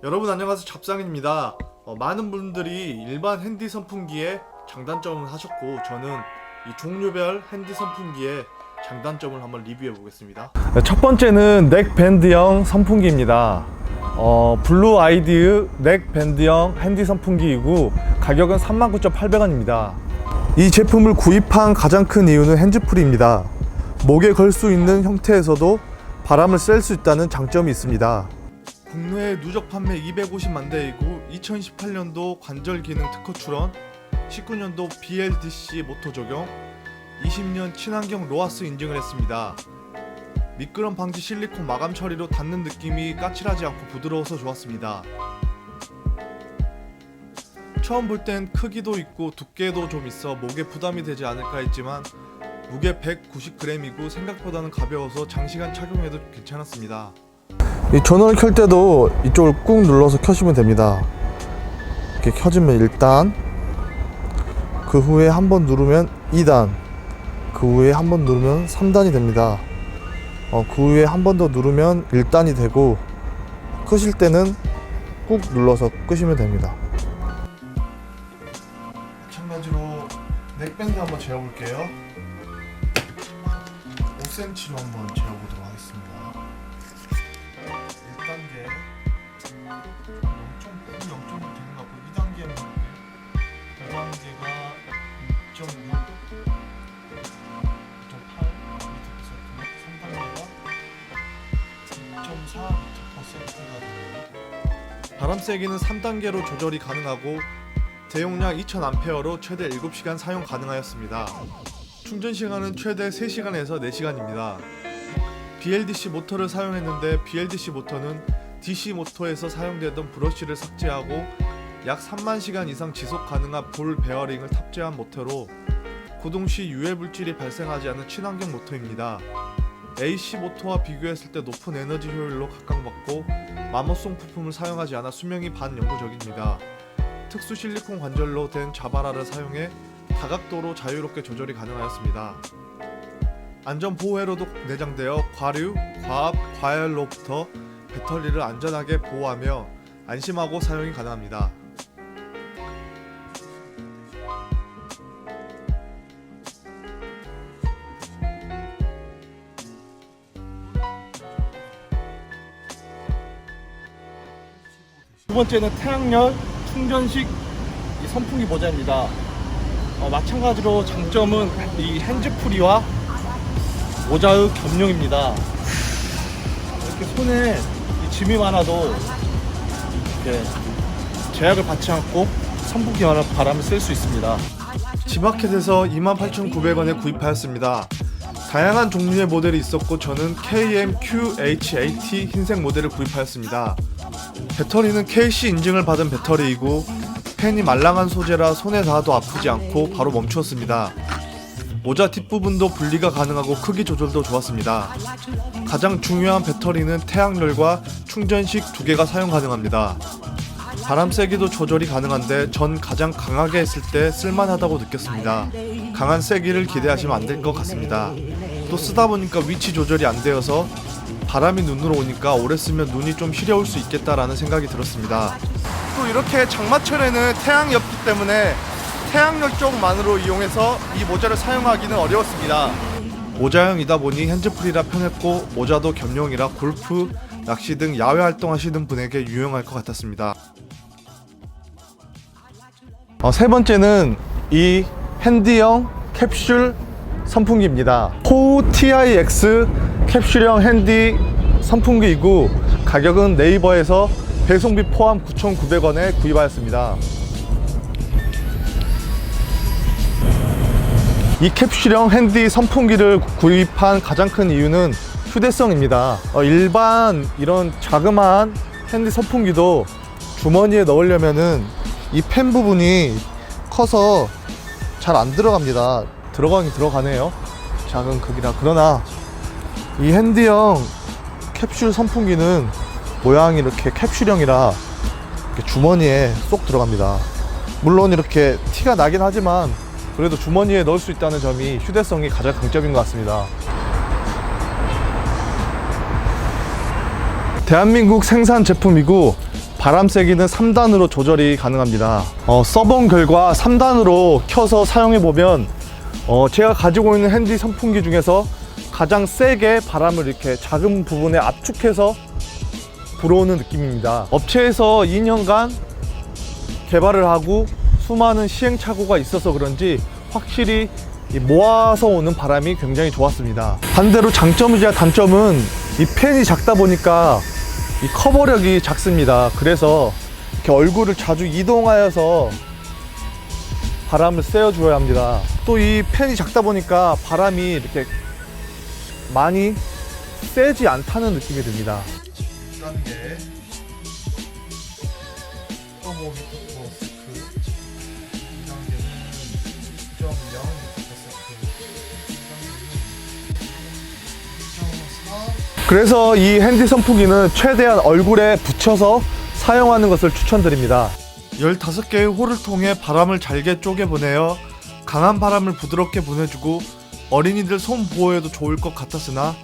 여러분 안녕하세요, 잡상인입니다. 많은 분들이 일반 핸디 선풍기의 장단점을 하셨고, 저는 이 종류별 핸디 선풍기의 장단점을 한번 리뷰해 보겠습니다. 첫 번째는 넥밴드형 선풍기입니다. 블루 아이디의 넥밴드형 핸디 선풍기이고 가격은 39,800원입니다. 이 제품을 구입한 가장 큰 이유는 핸즈프리입니다. 목에 걸 수 있는 형태에서도 바람을 쐴 수 있다는 장점이 있습니다. 국내에 누적 판매 250만 대이고 2018년도 관절 기능 특허 출원, 19년도 BLDC 모터 적용, 20년 친환경 로하스 인증을 했습니다. 미끄럼 방지 실리콘 마감 처리로 닿는 느낌이 까칠하지 않고 부드러워서 좋았습니다. 처음 볼 땐 크기도 있고 두께도 좀 있어 목에 부담이 되지 않을까 했지만 무게 190g이고 생각보다는 가벼워서 장시간 착용해도 괜찮았습니다. 이 전원을 켤 때도 이쪽을 꾹 눌러서 켜시면 됩니다. 이렇게 켜지면 1단, 그 후에 한번 누르면 2단, 그 후에 한번 누르면 3단이 됩니다. 그 후에 한 번 더 누르면 1단이 되고, 끄실 때는 꾹 눌러서 끄시면 됩니다. 마찬가지로 넥밴드 한번 재어볼게요. 5cm로 한번 재어보도록 하겠습니다. 1단계 0.9, 0.6 되는 것 같고 2단계는 2단계가 2.6, 2.8 3단계가 2.4 mP가 됩니다. 바람 세기는 3단계로 조절이 가능하고 대용량 2000A로 최대 7시간 사용 가능하였습니다. 충전 시간은 최대 3시간에서 4시간입니다. BLDC 모터를 사용했는데 BLDC 모터는 DC 모터에서 사용되던 브러쉬를 삭제하고 약 3만 시간 이상 지속 가능한 볼 베어링을 탑재한 모터로 구동 시 유해 물질이 발생하지 않는 친환경 모터입니다. AC 모터와 비교했을 때 높은 에너지 효율로 각광받고 마모송 부품을 사용하지 않아 수명이 반영구적입니다. 특수 실리콘 관절로 된 자바라를 사용해 다각도로 자유롭게 조절이 가능하였습니다. 안전 보호회로도 내장되어 과류, 과압, 과열로부터 배터리를 안전하게 보호하며 안심하고 사용이 가능합니다. 두 번째는 태양열 충전식 이 선풍기 모자입니다. 마찬가지로 장점은 이 핸즈프리와 모자의 겸용입니다. 이렇게 손에 이 짐이 많아도 이렇게 제약을 받지 않고 선풍기 바람을 쐴 수 있습니다. 지마켓에서 28,900원에 구입하였습니다. 다양한 종류의 모델이 있었고 저는 KMQHAT 흰색 모델을 구입하였습니다. 배터리는 KC 인증을 받은 배터리이고 펜이 말랑한 소재라 손에 닿아도 아프지 않고 바로 멈추었습니다. 모자 뒷부분도 분리가 가능하고 크기 조절도 좋았습니다. 가장 중요한 배터리는 태양열과 충전식 두 개가 사용 가능합니다. 바람 세기도 조절이 가능한데 전 가장 강하게 했을 때 쓸만하다고 느꼈습니다. 강한 세기를 기대하시면 안 될 것 같습니다. 또 쓰다 보니까 위치 조절이 안 되어서 바람이 눈으로 오니까 오래 쓰면 눈이 좀 시려울 수 있겠다라는 생각이 들었습니다. 또 이렇게 장마철에는 태양이었기 때문에 태양열 쪽만으로 이용해서 이 모자를 사용하기는 어려웠습니다. 모자형이다 보니 핸즈프리라 편했고 모자도 겸용이라 골프, 낚시 등 야외 활동하시는 분에게 유용할 것 같았습니다. 세 번째는 이 핸디형 캡슐 선풍기입니다. 호우 TIX 캡슐형 핸디 선풍기이고 가격은 네이버에서 배송비 포함 9,900원에 구입하였습니다. 이 캡슐형 핸디 선풍기를 구입한 가장 큰 이유는 휴대성입니다. 일반 이런 자그마한 핸디 선풍기도 주머니에 넣으려면은 이 펜 부분이 커서 잘 안 들어갑니다. 들어가긴 들어가네요. 작은 크기라. 그러나 이 핸디형 캡슐 선풍기는 모양이 이렇게 캡슐형이라 이렇게 주머니에 쏙 들어갑니다. 물론 이렇게 티가 나긴 하지만 그래도 주머니에 넣을 수 있다는 점이 휴대성이 가장 강점인 것 같습니다. 대한민국 생산 제품이고 바람 세기는 3단으로 조절이 가능합니다. 써본 결과 3단으로 켜서 사용해보면 제가 가지고 있는 핸디 선풍기 중에서 가장 세게 바람을 이렇게 작은 부분에 압축해서 불어오는 느낌입니다. 업체에서 2년간 개발을 하고 수많은 시행착오가 있어서 그런지 확실히 모아서 오는 바람이 굉장히 좋았습니다. 반대로 장점이자 단점은 이 팬이 작다 보니까 이 커버력이 작습니다. 그래서 이렇게 얼굴을 자주 이동하여서 바람을 쐬어줘야 합니다. 또 이 팬이 작다 보니까 바람이 이렇게 많이 세지 않다는 느낌이 듭니다. 1단계 퍼모미터 퍼스크, 2단계는 2.0 그래서 이 핸디 선풍기는 최대한 얼굴에 붙여서 사용하는 것을 추천드립니다. 15개의 홀을 통해 바람을 잘게 쪼개보내어 강한 바람을 부드럽게 보내주고 어린이들 손 보호에도 좋을 것 같았으나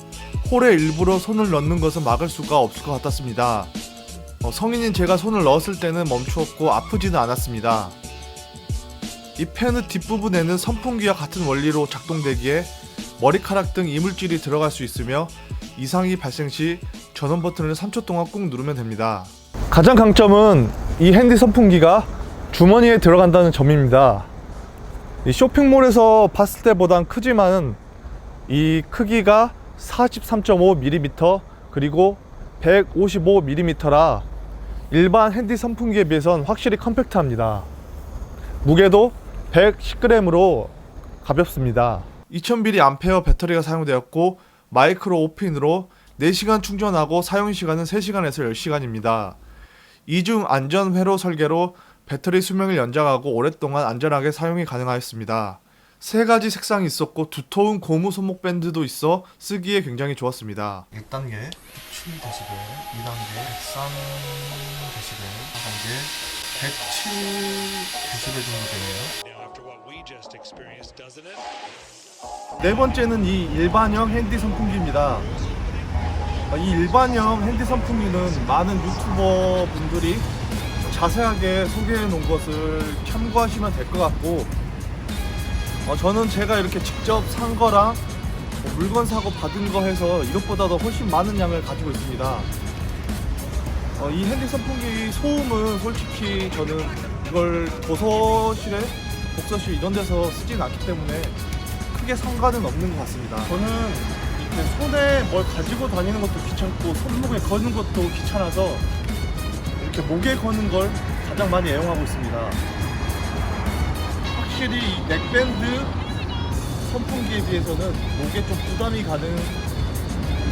홀에 일부러 손을 넣는 것은 막을 수가 없을 것 같았습니다. 성인인 제가 손을 넣었을 때는 멈추었고 아프지는 않았습니다. 이 팬의 뒷부분에는 선풍기와 같은 원리로 작동되기에 머리카락 등 이물질이 들어갈 수 있으며 이상이 발생 시 전원 버튼을 3초 동안 꾹 누르면 됩니다. 가장 강점은 이 핸디 선풍기가 주머니에 들어간다는 점입니다. 이 쇼핑몰에서 봤을 때보단 크지만 이 크기가 43.5mm 그리고 155mm라 일반 핸디 선풍기에 비해선 확실히 컴팩트합니다. 무게도 110g으로 가볍습니다. 2000mAh 배터리가 사용되었고 마이크로 5핀으로 4시간 충전하고 사용시간은 3시간에서 10시간입니다. 이중 안전 회로 설계로 배터리 수명을 연장하고 오랫동안 안전하게 사용이 가능하였습니다. 3가지 색상이 있었고 두터운 고무 손목 밴드도 있어 쓰기에 굉장히 좋았습니다. 1단계 7dB, 2단계 103dB, 4단계 107dB 정도 되네요. 네 번째는 이 일반형 핸디 선풍기입니다. 이 일반형 핸디 선풍기는 많은 유튜버 분들이 자세하게 소개해 놓은 것을 참고하시면 될 것 같고 저는 제가 이렇게 직접 산 거랑 물건 사고 받은 거 해서 이것보다도 훨씬 많은 양을 가지고 있습니다. 이 핸디 선풍기 소음은 솔직히 저는 이걸 도서실에 독서실 이런 데서 쓰진 않기 때문에 크게 상관은 없는 것 같습니다. 저는 이렇게 손에 뭘 가지고 다니는 것도 귀찮고 손목에 거는 것도 귀찮아서 이렇게 목에 거는 걸 가장 많이 애용하고 있습니다. 확실히 이 넥밴드 선풍기에 비해서는 목에 좀 부담이 가는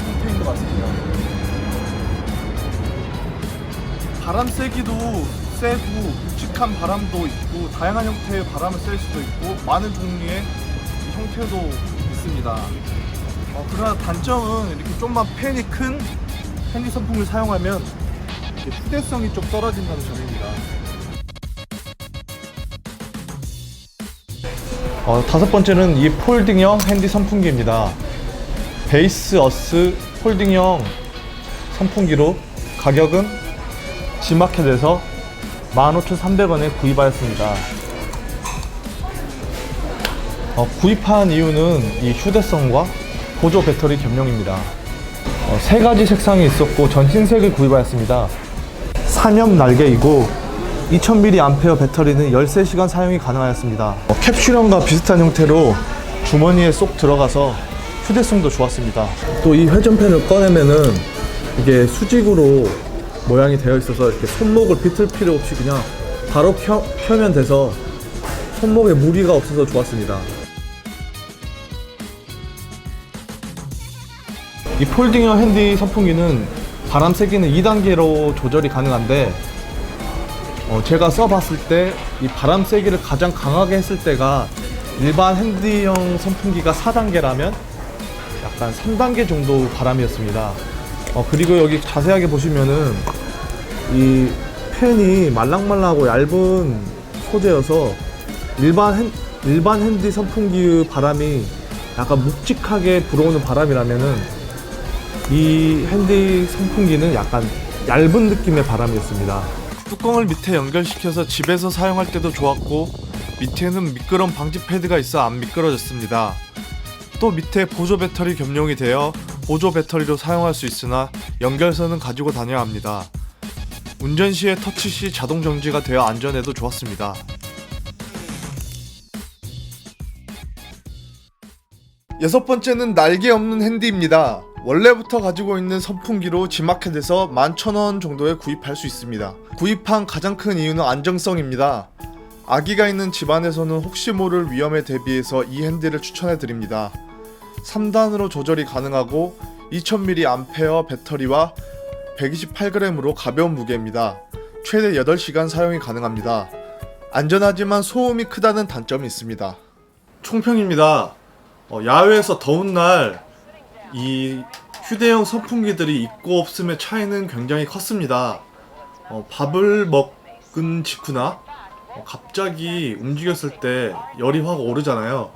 형태인 것 같습니다. 바람 세기도 세고 묵직한 바람도 있고 다양한 형태의 바람을 쐴 수도 있고 많은 종류의 형태도 있습니다. 그러나 단점은 이렇게 좀만 팬이 큰 핸디 선풍기를 사용하면 휴대성이 좀 떨어진다는 점입니다. 다섯 번째는 이 폴딩형 핸디 선풍기입니다. 베이스 어스 폴딩형 선풍기로 가격은 G마켓에서 15,300원에 구입하였습니다. 구입한 이유는 이 휴대성과 보조 배터리 겸용입니다. 3가지 색상이 있었고 전 흰색을 구입하였습니다. 산염 날개이고 2000mAh 배터리는 13시간 사용이 가능하였습니다. 캡슐형과 비슷한 형태로 주머니에 쏙 들어가서 휴대성도 좋았습니다. 또 이 회전펜을 꺼내면은 이게 수직으로 모양이 되어 있어서 이렇게 손목을 비틀 필요 없이 그냥 바로 펴면 돼서 손목에 무리가 없어서 좋았습니다. 이 폴딩형 핸디 선풍기는 바람 세기는 2단계로 조절이 가능한데 제가 써봤을 때 이 바람 세기를 가장 강하게 했을 때가 일반 핸디형 선풍기가 4단계라면 약간 3단계 정도 바람이었습니다. 그리고 여기 자세하게 보시면은 이 팬이 말랑말랑하고 얇은 소재여서 일반 핸디 선풍기의 바람이 약간 묵직하게 불어오는 바람이라면은 이 핸디 선풍기는 약간 얇은 느낌의 바람이었습니다. 뚜껑을 밑에 연결시켜서 집에서 사용할 때도 좋았고 밑에는 미끄럼 방지 패드가 있어 안 미끄러졌습니다. 또 밑에 보조 배터리 겸용이 되어 보조 배터리로 사용할 수 있으나 연결선은 가지고 다녀야 합니다. 운전 시에 터치 시 자동 정지가 되어 안전에도 좋았습니다. 여섯 번째는 날개 없는 핸디입니다. 원래부터 가지고 있는 선풍기로 G마켓에서 11,000원 정도에 구입할 수 있습니다. 구입한 가장 큰 이유는 안정성입니다. 아기가 있는 집안에서는 혹시 모를 위험에 대비해서 이 핸디를 추천해 드립니다. 3단으로 조절이 가능하고 2000mAh 배터리와 128g으로 가벼운 무게입니다. 최대 8시간 사용이 가능합니다. 안전하지만 소음이 크다는 단점이 있습니다. 총평입니다. 야외에서 더운 날 이 휴대용 선풍기들이 있고 없음의 차이는 굉장히 컸습니다. 밥을 먹은 직후나 갑자기 움직였을 때 열이 확 오르잖아요.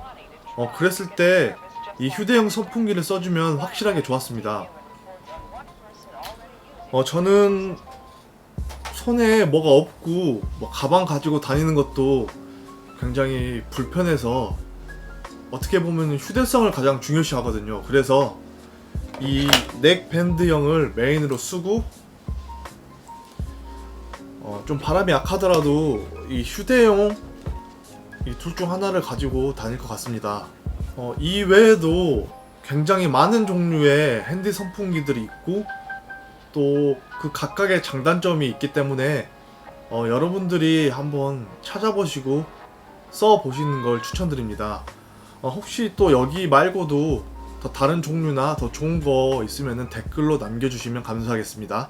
그랬을 때 이 휴대용 선풍기를 써주면 확실하게 좋았습니다. 저는 손에 뭐가 없고 가방 가지고 다니는 것도 굉장히 불편해서 어떻게 보면 휴대성을 가장 중요시 하거든요. 그래서 이 넥밴드형을 메인으로 쓰고 좀 바람이 약하더라도 이 휴대용 이 둘 중 하나를 가지고 다닐 것 같습니다. 이 외에도 굉장히 많은 종류의 핸디 선풍기들이 있고 또 그 각각의 장단점이 있기 때문에 여러분들이 한번 찾아보시고 써보시는 걸 추천드립니다. 혹시 또 여기 말고도 더 다른 종류나 더 좋은 거 있으면 댓글로 남겨주시면 감사하겠습니다.